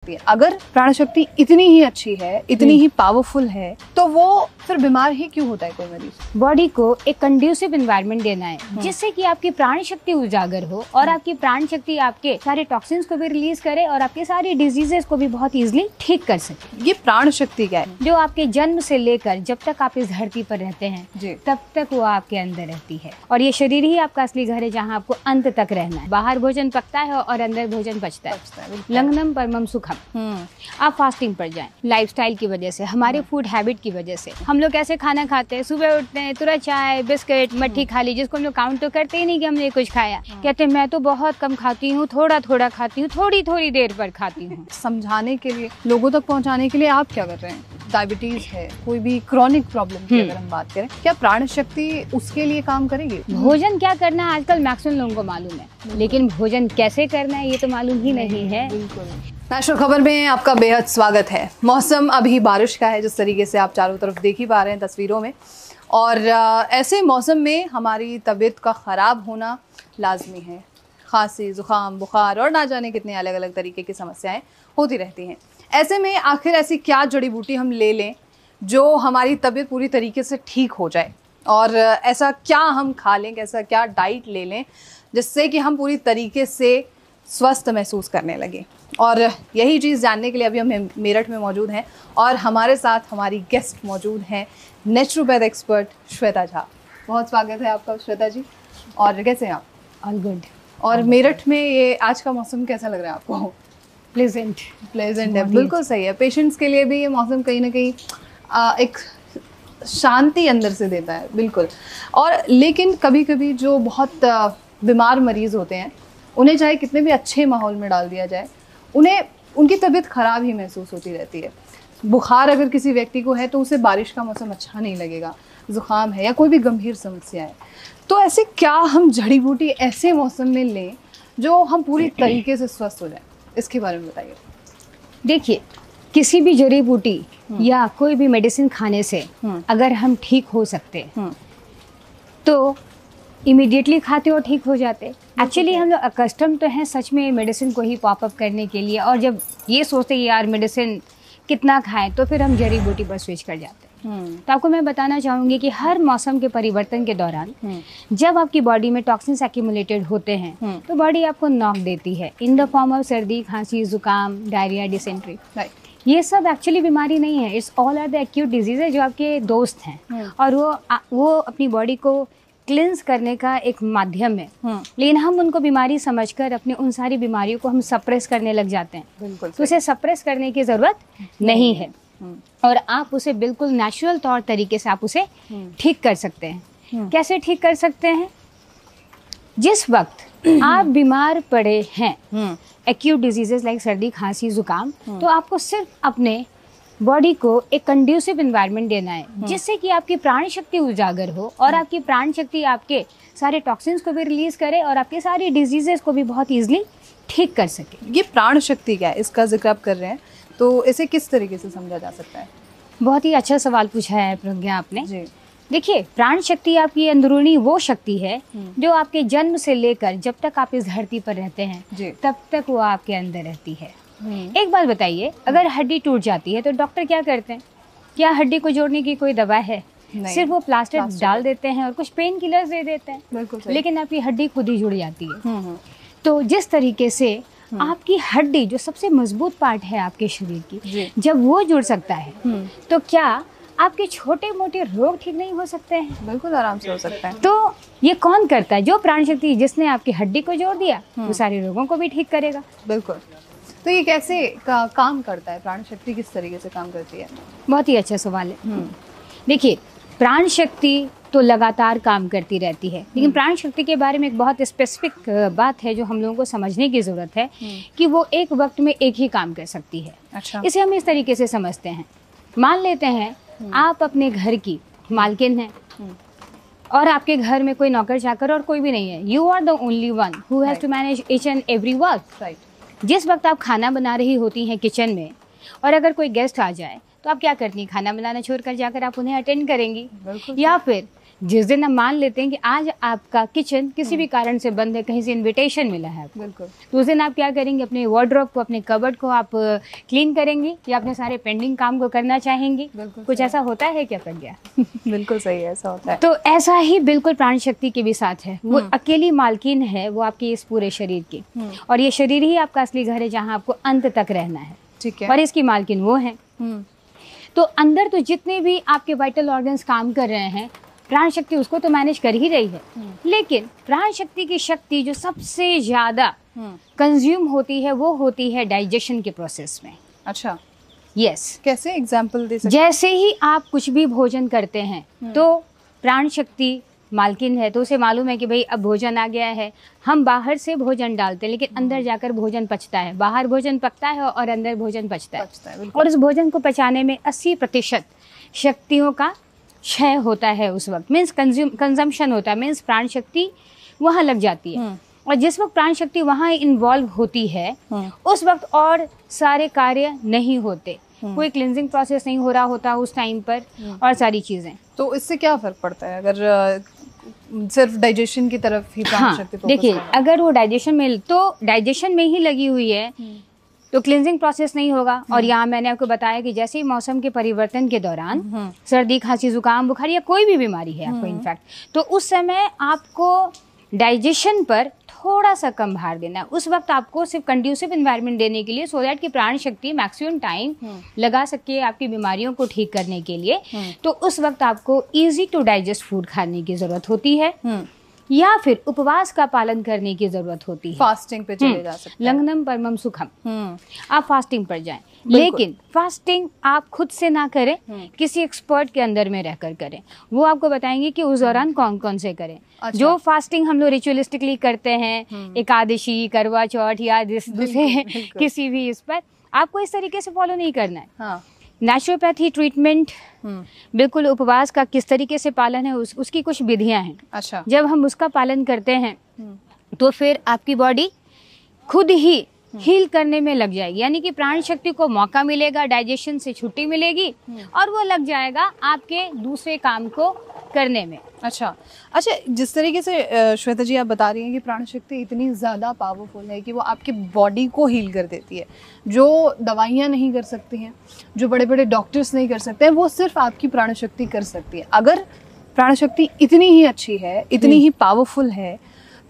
अगर प्राण शक्ति इतनी ही अच्छी है, इतनी ही पावरफुल है, तो वो फिर बीमार ही क्यों होता है कोई मरीज? बॉडी को एक कंड्यूसिव एनवायरनमेंट देना है जिससे कि आपकी प्राण शक्ति उजागर हो और आपकी प्राण शक्ति आपके सारे टॉक्सिन्स को भी रिलीज करे और आपके सारी डिजीजेस को भी बहुत इजीली ठीक कर सके। ये प्राण शक्ति क्या है? जो आपके जन्म से लेकर जब तक आप इस धरती पर रहते हैं तब तक वो आपके अंदर रहती है और ये शरीर ही आपका असली घर है जहाँ आपको अंत तक रहना है। बाहर भोजन पकता है और अंदर भोजन पचता है। लंघनम परमम सुखम। आप फास्टिंग पर जाएं, लाइफस्टाइल की वजह से, हमारे फूड हैबिट की वजह से हम लोग कैसे खाना खाते हैं, सुबह उठते हैं तुरंत चाय बिस्किट मट्ठी खा ली, जिसको हम लोग काउंट तो करते ही नहीं कि हमने कुछ खाया। कहते हैं मैं तो बहुत कम खाती हूँ, थोड़ा थोड़ा खाती हूँ, थोड़ी थोड़ी देर पर खाती हूँ। समझाने के लिए, लोगों तक पहुँचाने के लिए आप क्या कर रहे हैं? डायबिटीज है, कोई भी क्रॉनिक प्रॉब्लम की अगर हम बात करें, क्या प्राण शक्ति उसके लिए काम करेगी? भोजन क्या करना है आजकल मैक्सिमम लोगों को मालूम है, लेकिन भोजन कैसे करना है ये तो मालूम ही नहीं है। बिल्कुल। नेशनल खबर में आपका बेहद स्वागत है। मौसम अभी बारिश का है, जिस तरीके से आप चारों तरफ देख ही पा रहे हैं तस्वीरों में, और ऐसे मौसम में हमारी तबीयत का ख़राब होना लाजमी है। खांसी, ज़ुकाम, बुखार और ना जाने कितने अलग अलग तरीके की समस्याएं होती रहती हैं। ऐसे में आखिर ऐसी क्या जड़ी बूटी हम ले लें जो हमारी तबीयत पूरी तरीके से ठीक हो जाए, और ऐसा क्या हम खा लें, ऐसा क्या डाइट ले लें जिससे कि हम पूरी तरीके से स्वस्थ महसूस करने लगे। और यही चीज़ जानने के लिए अभी हम मेरठ में मौजूद हैं और हमारे साथ हमारी गेस्ट मौजूद हैं, नेचुरोपैथ एक्सपर्ट श्वेता झा। बहुत स्वागत है आपका श्वेता जी। और कैसे हैं आप? All good. और मेरठ में ये आज का मौसम कैसा लग रहा है आपको? प्लेजेंट है, बिल्कुल सही है। पेशेंट्स के लिए भी ये मौसम कहीं ना कहीं एक शांति अंदर से देता है, बिल्कुल। और लेकिन कभी कभी जो बहुत बीमार मरीज होते हैं, उन्हें चाहे कितने भी अच्छे माहौल में डाल दिया जाए, उन्हें उनकी तबीयत ख़राब ही महसूस होती रहती है। बुखार अगर किसी व्यक्ति को है तो उसे बारिश का मौसम अच्छा नहीं लगेगा, ज़ुकाम है या कोई भी गंभीर समस्या है। तो ऐसे क्या हम जड़ी बूटी ऐसे मौसम में लें जो हम पूरी तरीके से स्वस्थ हो जाए, इसके बारे में बताइए। देखिए, किसी भी जड़ी बूटी या कोई भी मेडिसिन खाने से अगर हम ठीक हो सकते तो इमीडिएटली खाते और ठीक हो जाते। एक्चुअली हम लोग अकस्टम तो हैं सच में मेडिसिन को ही पॉपअप करने के लिए, और जब ये सोचते हैं यार मेडिसिन कितना खाएं, तो फिर हम जड़ी बूटी पर स्विच कर जाते हैं। तो आपको मैं बताना चाहूँगी कि हर मौसम के परिवर्तन के दौरान जब आपकी बॉडी में टॉक्सिन्स एक्यूमुलेटेड होते हैं तो बॉडी आपको नॉक देती है इन द फॉर्म ऑफ सर्दी, खांसी, जुकाम, डायरिया, डिसेंट्री। ये सब एक्चुअली बीमारी नहीं है, it's all are the acute disease है जो आपके दोस्त हैं और वो अपनी बॉडी को क्लिंस करने का एक माध्यम है। लेकिन हम उनको बीमारी समझकर अपने उन सारी बीमारियों को हम सप्रेस करने लग जाते हैं। बिल्कुल। तो उसे सप्रेस करने की ज़रूरत नहीं है और आप उसे बिल्कुल नेचुरल तौर तरीके से आप उसे ठीक कर सकते हैं। कैसे ठीक कर सकते हैं? जिस वक्त आप बीमार पड़े हैं, एक्यूट डिजीजेस लाइक सर्दी, खांसी, जुकाम, तो आपको सिर्फ अपने बॉडी को एक कंड्यूसिव एनवायरनमेंट देना है जिससे कि आपकी प्राण शक्ति उजागर हो और आपकी प्राण शक्ति आपके सारे टॉक्सिन्स को भी रिलीज करे और आपके सारी डिजीजेस को भी बहुत इजीली ठीक कर सके। ये प्राण शक्ति क्या है, इसका जिक्र आप कर रहे हैं, तो इसे किस तरीके से समझा जा सकता है? बहुत ही अच्छा सवाल पूछा है प्रज्ञा आपने जी। देखिए, प्राण शक्ति आपकी अंदरूनी वो शक्ति है जो आपके जन्म से लेकर जब तक आप इस धरती पर रहते हैं तब तक वो आपके अंदर रहती है। एक बात बताइए, अगर हड्डी टूट जाती है तो डॉक्टर क्या करते हैं? क्या हड्डी को जोड़ने की कोई दवा है? सिर्फ वो प्लास्टर डाल देते हैं और कुछ पेन किलर्स दे देते हैं, लेकिन आपकी हड्डी खुद ही जुड़ जाती है। तो जिस तरीके से आपकी हड्डी जो सबसे मजबूत पार्ट है आपके शरीर की, जब वो जुड़ सकता है तो क्या आपके छोटे मोटे रोग ठीक नहीं हो सकते हैं? बिल्कुल आराम से हो सकता है। तो ये कौन करता है? जो प्राण शक्ति जिसने आपकी हड्डी को जोड़ दिया वो सारे रोगों को भी ठीक करेगा। बिल्कुल। तो ये कैसे काम करता है? प्राण शक्ति किस तरीके से काम करती है? बहुत ही अच्छा सवाल है। देखिए, प्राण शक्ति तो लगातार काम करती रहती है, लेकिन प्राण शक्ति के बारे में एक बहुत स्पेसिफिक बात है जो हम लोगों को समझने की ज़रूरत है कि वो एक वक्त में एक ही काम कर सकती है। अच्छा। इसे हम इस तरीके से समझते हैं, मान लेते हैं आप अपने घर की मालकिन हैं और आपके घर में कोई नौकर चाकर और कोई भी नहीं है। You are the only one who has to manage each and every work. Right. जिस वक्त आप खाना बना रही होती हैं किचन में, और अगर कोई गेस्ट आ जाए तो आप क्या करती हैं? खाना बनाना छोड़कर जाकर आप उन्हें अटेंड करेंगी, या फिर जिस दिन हम मान लेते हैं कि आज आपका किचन किसी भी कारण से बंद है, कहीं से इनविटेशन मिला है आपको, बिल्कुल, तो उस दिन आप क्या करेंगे? अपने वार्डरोब को, अपने कबर्ड को आप क्लीन करेंगी या अपने सारे पेंडिंग काम को करना चाहेंगी? कुछ ऐसा होता है क्या प्रज्ञा? बिल्कुल सही है, ऐसा होता है। तो ऐसा ही बिल्कुल प्राण शक्ति के भी साथ है। वो अकेली मालकिन है वो आपके इस पूरे शरीर की, और ये शरीर ही आपका असली घर है जहाँ आपको अंत तक रहना है। ठीक है। और इसकी मालकिन वो है। तो अंदर तो जितने भी आपके वाइटल ऑर्गन्स काम कर रहे हैं, प्राण शक्ति उसको तो मैनेज कर ही रही है। लेकिन प्राण शक्ति की शक्ति जो सबसे ज्यादा कंज्यूम होती है वो होती है डाइजेशन के प्रोसेस में। अच्छा, यस। कैसे? एग्जांपल दे सकते? जैसे ही आप कुछ भी भोजन करते हैं तो प्राण शक्ति मालकिन है, तो उसे मालूम है कि भाई अब भोजन आ गया है। हम बाहर से भोजन डालते हैं लेकिन अंदर जाकर भोजन पचता है। बाहर भोजन पकता है और अंदर भोजन पचता है। और उस भोजन को पचाने में 80% शक्तियों का क्षय होता है उस वक्त, मीन्स कंजम्पशन होता है, मीन्स प्राण शक्ति वहाँ लग जाती है। और जिस वक्त प्राण शक्ति वहाँ इन्वॉल्व होती है उस वक्त और सारे कार्य नहीं होते, कोई क्लिनजिंग प्रोसेस नहीं हो रहा होता उस टाइम पर, और सारी चीजें। तो इससे क्या फर्क पड़ता है अगर सिर्फ डाइजेशन की तरफ ही प्राण शक्ति फोकस देखिए, करें? अगर वो डाइजेशन में ही लगी हुई है तो क्लिनजिंग प्रोसेस नहीं होगा। और यहाँ मैंने आपको बताया कि जैसे ही मौसम के परिवर्तन के दौरान सर्दी, खांसी, जुकाम, बुखार या कोई भी बीमारी है आपको इनफैक्ट, तो उस समय आपको डाइजेशन पर थोड़ा सा कम भार देना है। उस वक्त आपको सिर्फ कंड्यूसिव एनवायरनमेंट देने के लिए, सो दैट कि प्राण शक्ति मैक्सिमम टाइम लगा सके आपकी बीमारियों को ठीक करने के लिए। तो उस वक्त आपको इजी टू डाइजेस्ट फूड खाने की जरूरत होती है या फिर उपवास का पालन करने की जरूरत होती है। फास्टिंग पे चले जा सकते हैं। लंघनम परमम सुखम, आप फास्टिंग पर जाएं। लेकिन फास्टिंग आप खुद से ना करें, किसी एक्सपर्ट के अंदर में रहकर करें। वो आपको बताएंगे कि उस दौरान कौन कौन से करें। अच्छा। जो फास्टिंग हम लोग रिचुअलिस्टिकली करते हैं, एकादशी, करवा चौथ या दूसरे किसी भी इस पर, आपको इस तरीके से फॉलो नहीं करना है। हाँ। नेचुरोपैथी ट्रीटमेंट बिल्कुल उपवास का किस तरीके से पालन है उसकी कुछ विधियां हैं। अच्छा। जब हम उसका पालन करते हैं तो फिर आपकी बॉडी खुद ही हील करने में लग जाएगी, यानी कि प्राण शक्ति को मौका मिलेगा, डाइजेशन से छुट्टी मिलेगी और वो लग जाएगा आपके दूसरे काम को करने में। अच्छा, जिस तरीके से श्वेता जी आप बता रही हैं कि प्राण शक्ति इतनी ज़्यादा पावरफुल है कि वो आपकी बॉडी को हील कर देती है, जो दवाइयाँ नहीं कर सकती हैं, जो बड़े बड़े डॉक्टर्स नहीं कर सकते हैं, वो सिर्फ आपकी प्राण शक्ति कर सकती है। अगर प्राण शक्ति इतनी ही अच्छी है, इतनी ही पावरफुल है,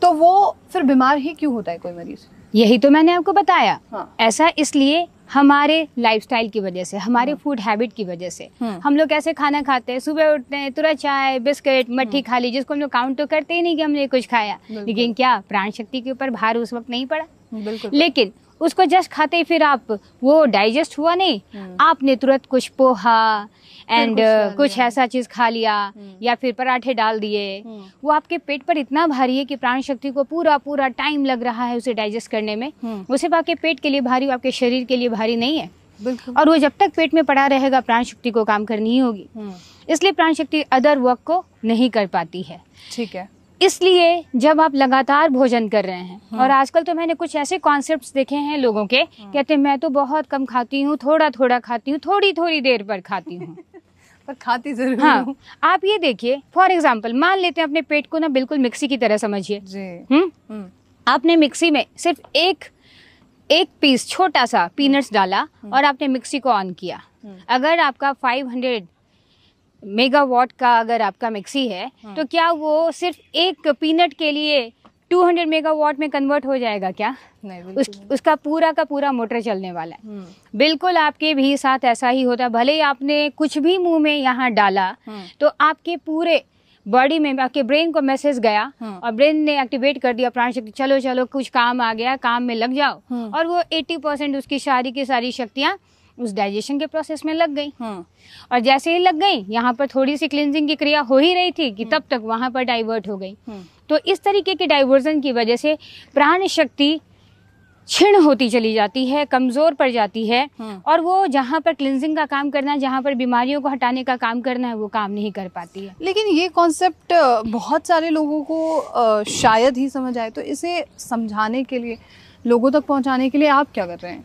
तो वो फिर बीमार ही क्यों होता है कोई मरीज? यही तो मैंने आपको बताया। हाँ। ऐसा इसलिए हमारे लाइफस्टाइल की वजह से, हमारे फूड हैबिट की वजह से। हम लोग कैसे खाना खाते हैं, सुबह उठते हैं तुरंत चाय, बिस्किट, मट्ठी खा ली, जिसको हम लोग काउंट तो करते ही नहीं कि हमने कुछ खाया, लेकिन क्या प्राण शक्ति के ऊपर भार उस वक्त नहीं पड़ा? बिल्कुल। लेकिन उसको जस्ट खाते ही फिर आप, वो डाइजेस्ट हुआ नहीं, आपने तुरंत कुछ पोहा एंड कुछ ऐसा चीज खा लिया या फिर पराठे डाल दिए, वो आपके पेट पर इतना भारी है कि प्राण शक्ति को पूरा पूरा टाइम लग रहा है उसे डाइजेस्ट करने में। वो सिर्फ आपके पेट के लिए भारी, आपके शरीर के लिए भारी नहीं है। बिल्कुल। और वो जब तक पेट में पड़ा रहेगा प्राण शक्ति को काम करनी ही होगी। इसलिए प्राण शक्ति अदर वर्क को नहीं कर पाती है। ठीक है। इसलिए जब आप लगातार भोजन कर रहे हैं, और आजकल तो मैंने कुछ ऐसे कॉन्सेप्ट्स देखे हैं लोगों के, कहते हैं मैं तो बहुत कम खाती हूँ, थोड़ा थोड़ा खाती हूँ, थोड़ी थोड़ी देर पर खाती हूँ पर खाती जरूर हाँ। हूँ। आप ये देखिए, फॉर एग्जाम्पल मान लेते हैं अपने पेट को ना बिल्कुल मिक्सी की तरह समझिए जी। आपने मिक्सी में सिर्फ एक पीस छोटा सा पीनट्स डाला और आपने मिक्सी को ऑन किया। अगर आपका 500 मेगावाट का अगर आपका मिक्सी है तो क्या वो सिर्फ एक पीनट के लिए 200 मेगावाट में कन्वर्ट हो जाएगा क्या? नहीं, उसका पूरा का पूरा मोटर चलने वाला है। बिल्कुल आपके भी साथ ऐसा ही होता है। भले ही आपने कुछ भी मुंह में यहाँ डाला तो आपके पूरे बॉडी में, आपके ब्रेन को मैसेज गया और ब्रेन ने एक्टिवेट कर दिया प्राण शक्ति, चलो चलो कुछ काम आ गया, काम में लग जाओ। और वो 80% उसकी सारी की सारी शक्तियाँ उस डाइजेशन के प्रोसेस में लग गई। और जैसे ही लग गई, यहाँ पर थोड़ी सी क्लींजिंग की क्रिया हो ही रही थी कि तब तक वहां पर डाइवर्ट हो गई। तो इस तरीके के डाइवर्जन की वजह से प्राण शक्ति क्षीण होती चली जाती है, कमजोर पड़ जाती है, और वो जहाँ पर क्लींजिंग का काम करना है, जहाँ पर बीमारियों को हटाने का काम करना है, वो काम नहीं कर पाती है। लेकिन ये कॉन्सेप्ट बहुत सारे लोगों को शायद ही समझ आए, तो इसे समझाने के लिए, लोगों तक पहुंचाने के लिए आप क्या कर रहे हैं?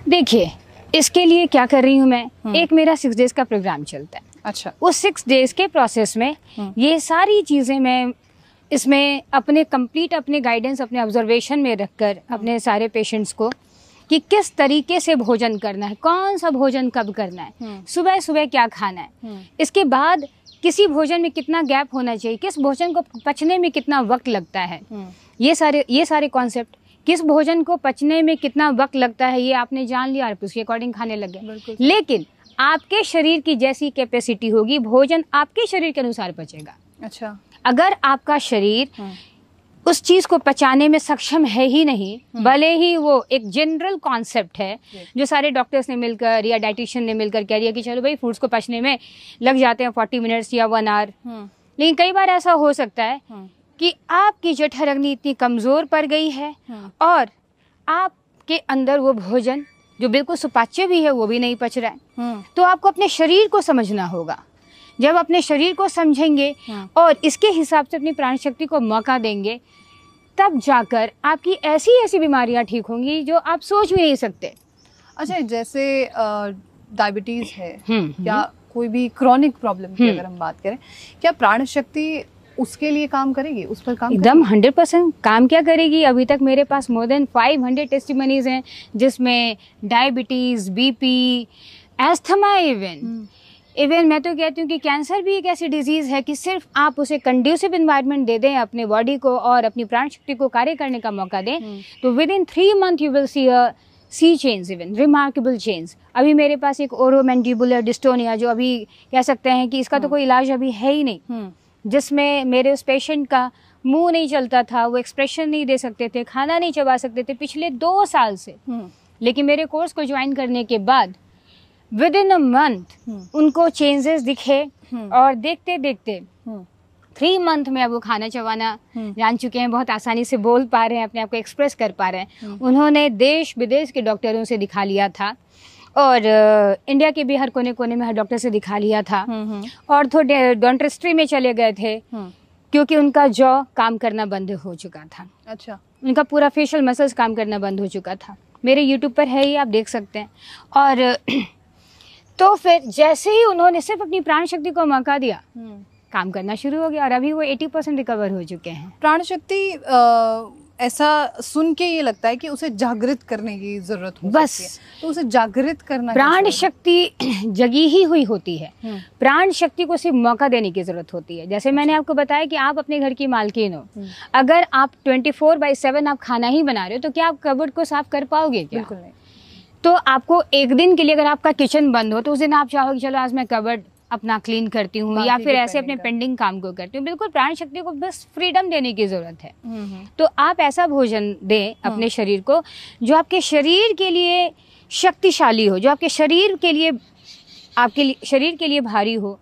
देखिए, इसके लिए क्या कर रही हूँ मैं, एक मेरा 6 डेज का प्रोग्राम चलता है। अच्छा। उस 6 डेज के प्रोसेस में ये सारी चीज़ें मैं इसमें अपने गाइडेंस, अपने ऑब्जर्वेशन में रखकर अपने सारे पेशेंट्स को कि किस तरीके से भोजन करना है, कौन सा भोजन कब करना है, सुबह सुबह क्या खाना है, इसके बाद किसी भोजन में कितना गैप होना चाहिए, किस भोजन को पचने में कितना वक्त लगता है, ये सारे कॉन्सेप्ट, किस भोजन को पचने में कितना वक्त लगता है ये आपने जान लिया और उसके अकॉर्डिंग खाने लग गए। लेकिन आपके शरीर की जैसी कैपेसिटी होगी, भोजन आपके शरीर के अनुसार पचेगा। अच्छा। अगर आपका शरीर उस चीज को पचाने में सक्षम है ही नहीं, भले ही वो एक जनरल कॉन्सेप्ट है जो सारे डॉक्टर्स ने मिलकर या डाइटिशियन ने मिलकर कह दिया कि चलो भाई फ्रूट्स को पचने में लग जाते हैं 40 मिनट्स या 1 आवर, लेकिन कई बार ऐसा हो सकता है कि आपकी जठराग्नि इतनी कमजोर पड़ गई है और आपके अंदर वो भोजन जो बिल्कुल सुपाच्य भी है वो भी नहीं पच रहा है। तो आपको अपने शरीर को समझना होगा। जब अपने शरीर को समझेंगे और इसके हिसाब से अपनी प्राण शक्ति को मौका देंगे, तब जाकर आपकी ऐसी ऐसी बीमारियां ठीक होंगी जो आप सोच भी नहीं सकते। अच्छा, जैसे डायबिटीज है या कोई भी क्रॉनिक प्रॉब्लम की अगर हम बात करें, क्या प्राण शक्ति उसके लिए काम करेगी, उस पर काम एकदम 100% काम क्या करेगी। अभी तक मेरे पास मोर देन 500 टेस्टिमनीज हैं जिसमें डायबिटीज, बीपी, एस्थमा, इवन मैं तो कहती हूँ कि कैंसर भी एक ऐसी डिजीज़ है कि सिर्फ आप उसे कंड्यूसिव इन्वायरमेंट दे दें अपने बॉडी को और अपनी प्राण शक्ति को कार्य करने का मौका दें, तो with in 3 month you will see change, even remarkable change. अभी मेरे पास एक ओरोमैंडिबुलर डिस्टोनिया जो अभी कह सकते हैं कि इसका तो कोई इलाज अभी है ही नहीं, जिसमें मेरे उस पेशेंट का मुंह नहीं चलता था, वो एक्सप्रेशन नहीं दे सकते थे, खाना नहीं चबा सकते थे पिछले 2 साल से। लेकिन मेरे कोर्स को ज्वाइन करने के बाद विद इन अ मंथ उनको चेंजेस दिखे और देखते देखते 3 मंथ में अब वो खाना चबाना जान चुके हैं, बहुत आसानी से बोल पा रहे हैं, अपने आप को एक्सप्रेस कर पा रहे हैं। उन्होंने देश विदेश के डॉक्टरों से दिखा लिया था और इंडिया के भी हर कोने कोने में हर डॉक्टर से दिखा लिया था और थोड़े डेंटिस्ट्री में चले गए थे क्योंकि उनका जॉ काम करना बंद हो चुका था। अच्छा। उनका पूरा फेशियल मसल्स काम करना बंद हो चुका था। मेरे यूट्यूब पर है ही, आप देख सकते हैं। और तो फिर जैसे ही उन्होंने सिर्फ अपनी प्राण शक्ति को मौका दिया, काम करना शुरू हो गया और अभी वो 80% रिकवर हो चुके हैं। प्राण शक्ति ऐसा सुन के ये लगता है कि उसे जागृत करने की जरूरत हो बस सकती है, तो उसे जागृत करना। प्राण शक्ति जगी ही हुई होती है, प्राण शक्ति को सिर्फ मौका देने की जरूरत होती है। जैसे मैंने आपको बताया कि आप अपने घर की मालकिन हो, अगर आप 24/7 आप खाना ही बना रहे हो तो क्या आप कबर्ड को साफ कर पाओगे? क्या? बिल्कुल नहीं। तो आपको एक दिन के लिए अगर आपका किचन बंद हो तो उस दिन आप चाहोगे चलो आज मैं कबर्ड अपना क्लीन करती हूँ या फिर ऐसे अपने पेंडिंग काम को करती हूँ। बिल्कुल प्राण शक्ति को बस फ्रीडम देने की जरूरत है। तो आप ऐसा भोजन दें अपने शरीर को जो आपके शरीर के लिए शक्तिशाली हो, जो आपके शरीर के लिए शरीर के लिए भारी हो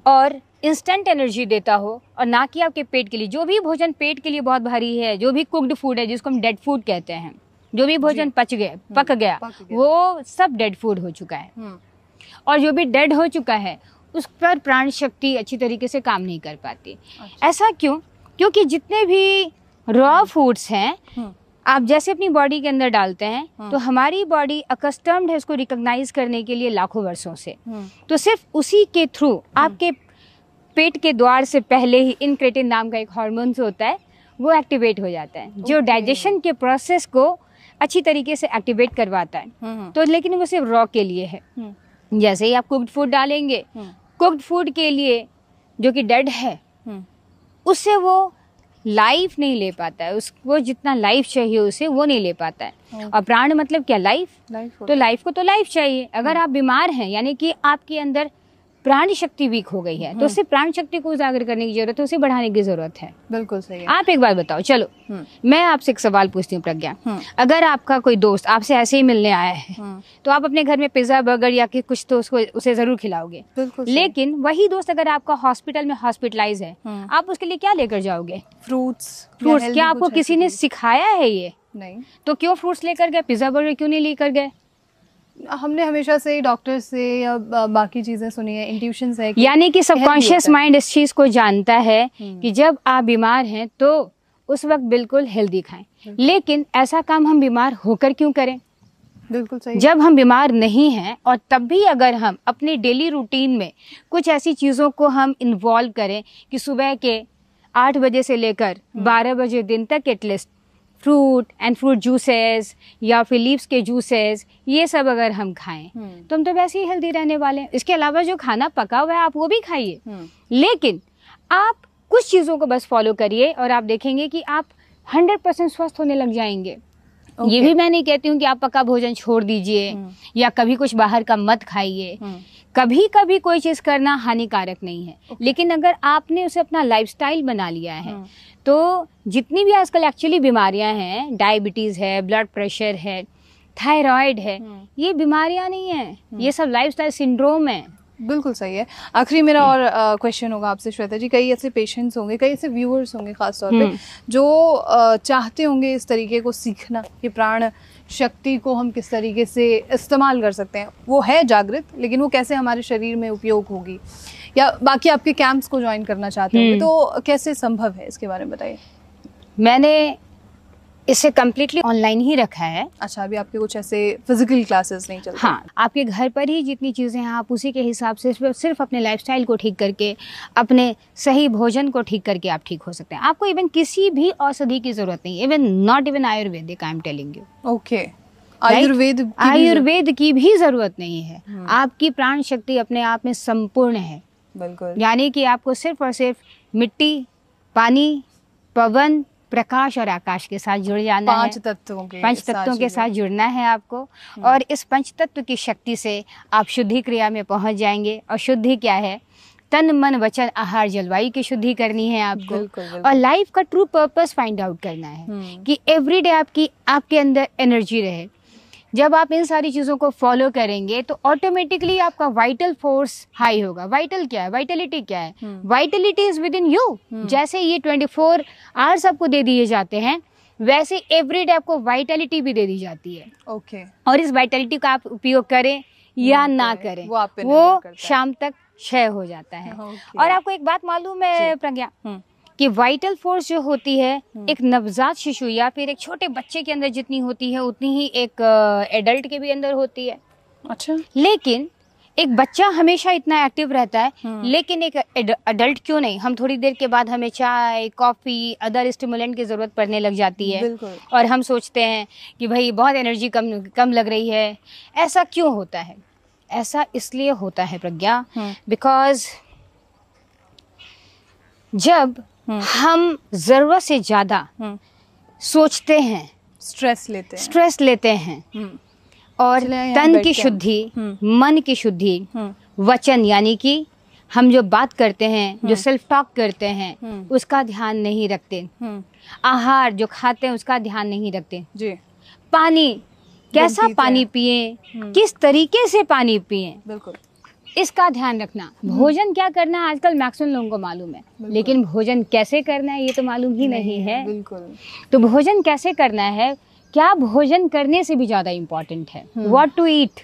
और इंस्टेंट एनर्जी देता हो, और ना कि आपके पेट के लिए। जो भी भोजन पेट के लिए बहुत भारी है, जो भी कुक्ड फूड है जिसको हम डेड फूड कहते हैं, जो भी भोजन पक गया वो सब डेड फूड हो चुका है। और जो भी डेड हो चुका है उस पर प्राण शक्ति अच्छी तरीके से काम नहीं कर पाती। अच्छा। ऐसा क्यों? क्योंकि जितने भी रॉ फूड्स हैं आप जैसे अपनी बॉडी के अंदर डालते हैं तो हमारी बॉडी अकस्टम्ड है उसको रिकॉग्नाइज करने के लिए लाखों वर्षों से। तो सिर्फ उसी के थ्रू आपके पेट के द्वार से पहले ही इनक्रेटिन नाम का एक हार्मोन होता है, वो एक्टिवेट हो जाता है जो डाइजेशन के प्रोसेस को अच्छी तरीके से एक्टिवेट करवाता है। तो लेकिन वो सिर्फ रॉ के लिए है। जैसे ही आप कुक्ड फूड डालेंगे, कुक्ड फूड के लिए जो कि डेड है उससे वो लाइफ नहीं ले पाता है, उसको जितना लाइफ चाहिए उसे वो नहीं ले पाता है। और प्राण मतलब क्या? लाइफ। तो लाइफ को तो लाइफ चाहिए। अगर आप बीमार हैं यानी कि आपके अंदर प्राण शक्ति वीक हो गई है तो उससे प्राण शक्ति को उजागर करने की जरूरत है, उसे बढ़ाने की जरूरत है। बिल्कुल सही है। आप एक बार बताओ, चलो मैं आपसे एक सवाल पूछती हूँ प्रज्ञा, अगर आपका कोई दोस्त आपसे ऐसे ही मिलने आया है तो आप अपने घर में पिज्जा बर्गर या कुछ तो उसे जरूर खिलाओगे। लेकिन वही दोस्त अगर आपका हॉस्पिटल में हॉस्पिटलाइज है, आप उसके लिए क्या लेकर जाओगे? फ्रूट्स। क्या आपको किसी ने सिखाया है ये? नहीं। तो क्यों फ्रूट्स लेकर गए, पिज्जा बर्गर क्यों नहीं लेकर गए? हमने हमेशा से डॉक्टर से या बाकी चीजें सुनी है, इंट्यूशंस है, यानी कि सबकॉन्शियस माइंड इस चीज को जानता है कि जब आप बीमार हैं तो उस वक्त बिल्कुल हेल्दी खाएं। लेकिन ऐसा काम हम बीमार होकर क्यों करें? बिल्कुल सही। जब हम बीमार नहीं हैं और तब भी अगर हम अपने डेली रूटीन में कुछ ऐसी चीज़ों को हम इन्वॉल्व करें कि सुबह के 8 बजे से लेकर 12 बजे दिन तक at least fruit and fruit juices या फिर लीव्स के जूसेस, ये सब अगर हम खाएं तो हम तो वैसे ही हेल्दी रहने वाले हैं। इसके अलावा जो खाना पका हुआ है आप वो भी खाइए, लेकिन आप कुछ चीज़ों को बस फॉलो करिए और आप देखेंगे कि आप 100% स्वस्थ होने लग जाएंगे। ये भी मैं नहीं कहती हूँ कि आप पका भोजन छोड़ दीजिए या कभी कुछ बाहर का मत खाइए। कभी कभी कोई चीज़ करना हानिकारक नहीं है, लेकिन अगर आपने उसे अपना लाइफस्टाइल बना लिया है तो जितनी भी आजकल एक्चुअली बीमारियां हैं, डायबिटीज़ है, ब्लड प्रेशर है, थायराइड है, ये बीमारियां नहीं हैं, ये सब लाइफस्टाइल सिंड्रोम है। बिल्कुल सही है। आखिरी मेरा और क्वेश्चन होगा आपसे श्वेता जी, कई ऐसे पेशेंट्स होंगे, कई ऐसे व्यूअर्स होंगे खास तौर पे जो चाहते होंगे इस तरीके को सीखना कि प्राण शक्ति को हम किस तरीके से इस्तेमाल कर सकते हैं। वो है जागृत, लेकिन वो कैसे हमारे शरीर में उपयोग होगी, या बाकी आपके कैंप्स को ज्वाइन करना चाहते होंगे तो कैसे संभव है, इसके बारे में बताइए। मैंने इसे कम्प्लीटली ऑनलाइन ही रखा है। अच्छा, अभी आपके कुछ ऐसे फिजिकल क्लासेस नहीं चलते? हाँ, आपके घर पर ही जितनी चीज़ें हैं आप उसी के हिसाब से सिर्फ अपने लाइफस्टाइल को ठीक करके, अपने सही भोजन को ठीक करके आप ठीक हो सकते हैं। आपको इवन किसी भी औषधि की जरूरत नहीं, even not even Ayurvedic, I am telling you. Okay, Ayurveda की भी जरूरत नहीं है। आपकी प्राण शक्ति अपने आप में संपूर्ण है। बिल्कुल। यानी कि आपको सिर्फ और सिर्फ मिट्टी, पानी, पवन, प्रकाश और आकाश के साथ जुड़ जाना है। पंच तत्वों के साथ जुड़ना है आपको, और इस पंच तत्व की शक्ति से आप शुद्धि क्रिया में पहुंच जाएंगे। और शुद्धि क्या है? तन मन वचन आहार जलवायु की शुद्धि करनी है आपको। बिल्कुल, बिल्कुल। और लाइफ का ट्रू पर्पस फाइंड आउट करना है कि एवरीडे आपके अंदर एनर्जी रहे। जब आप इन सारी चीज़ों को फॉलो करेंगे तो ऑटोमेटिकली आपका वाइटल फोर्स हाई होगा। वाइटल क्या है? वाइटलिटी क्या है? Vitality is with in you. जैसे ये 24 आवर्स आपको दे दिए जाते हैं, वैसे एवरीडे आपको वाइटलिटी भी दे दी जाती है। ओके। और इस वाइटलिटी का आप उपयोग करें या ना करें, वो शाम तक क्षय हो जाता है। और आपको एक बात मालूम है प्रज्ञा, कि वाइटल फोर्स जो होती है एक नवजात शिशु या फिर एक छोटे बच्चे के अंदर जितनी होती है उतनी ही एक एडल्ट के भी अंदर होती है। अच्छा। लेकिन एक बच्चा हमेशा इतना एक्टिव रहता है, लेकिन एक एडल्ट क्यों नहीं? हम थोड़ी देर के बाद हमें चाय, कॉफ़ी, अदर स्टिमुलेंट की ज़रूरत पड़ने लग जाती है। बिल्कुल। और हम सोचते हैं कि भाई बहुत एनर्जी कम लग रही है। ऐसा क्यों होता है? ऐसा इसलिए होता है प्रज्ञा, बिकॉज जब हम जरूरत से ज्यादा सोचते हैं, स्ट्रेस लेते हैं और तन की शुद्धि, मन की शुद्धि, वचन यानी कि हम जो बात करते हैं, जो सेल्फ टॉक करते हैं, उसका ध्यान नहीं रखते। आहार जो खाते हैं उसका ध्यान नहीं रखते जी। पानी, कैसा पानी पिए, किस तरीके से पानी पिए, बिल्कुल इसका ध्यान रखना। भोजन क्या करना है आजकल मैक्सिमम लोगों को मालूम है, लेकिन भोजन कैसे करना है ये तो मालूम ही नहीं है। बिल्कुल। तो भोजन कैसे करना है, क्या भोजन करने से भी ज्यादा इम्पोर्टेंट है। What to eat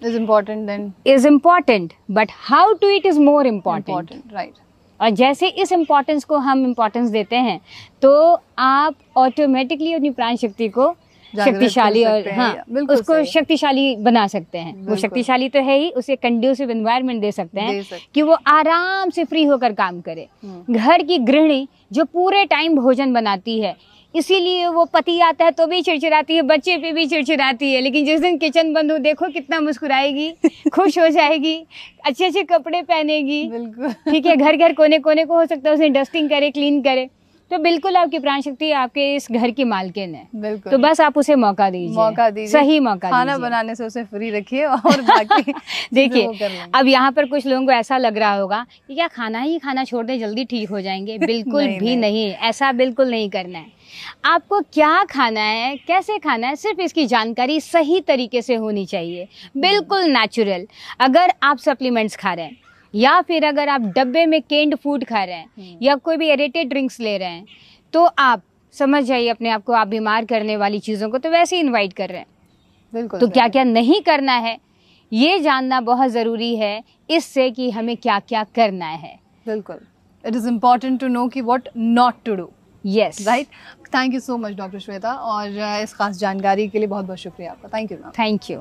is important, but how to eat is more important, right? और जैसे इस इम्पोर्टेंस को हम इम्पोर्टेंस देते हैं तो आप ऑटोमेटिकली अपनी प्राण शक्ति को शक्तिशाली और उसको शक्तिशाली बना सकते हैं। वो शक्तिशाली तो है ही, उसे कंड्यूसिव एनवायरनमेंट दे सकते हैं कि वो आराम से फ्री होकर काम करे। घर की गृहिणी जो पूरे टाइम भोजन बनाती है, इसीलिए वो पति आता है तो भी चिड़चिड़ाती है, बच्चे पे भी चिड़चिड़ाती है, लेकिन जिस दिन किचन बंद हो देखो कितना मुस्कुराएगी, खुश हो जाएगी, अच्छे अच्छे कपड़े पहनेगी। ठीक है, घर घर कोने कोने को हो सकता है उसने डस्टिंग करे, क्लीन करे। तो बिल्कुल आपकी प्राण शक्ति आपके इस घर की मालकिन है। तो बस आप उसे मौका दीजिए, सही मौका खाना दीजिए। बनाने से उसे फ्री रखिए और बाकी देखिए अब यहाँ पर कुछ लोगों को ऐसा लग रहा होगा कि क्या खाना ही खाना छोड़ दे जल्दी ठीक हो जाएंगे। बिल्कुल भी नहीं, ऐसा बिल्कुल नहीं करना है। आपको क्या खाना है, कैसे खाना है, सिर्फ इसकी जानकारी सही तरीके से होनी चाहिए, बिल्कुल नेचुरल। अगर आप सप्लीमेंट्स खा रहे हैं या फिर अगर आप डब्बे में केन्ड फूड खा रहे हैं या कोई भी एरेटेड ड्रिंक्स ले रहे हैं, तो आप समझ जाइए अपने आप को आप बीमार करने वाली चीज़ों को तो वैसे ही इनवाइट कर रहे हैं। बिल्कुल। तो क्या क्या नहीं करना है ये जानना बहुत ज़रूरी है, इससे कि हमें क्या क्या करना है। बिल्कुल, it is important to know कि what not to do. Yes right. Thank you so much doctor Shweta, और इस खास जानकारी के लिए बहुत बहुत शुक्रिया आपका। Thank you ma'am. Thank you.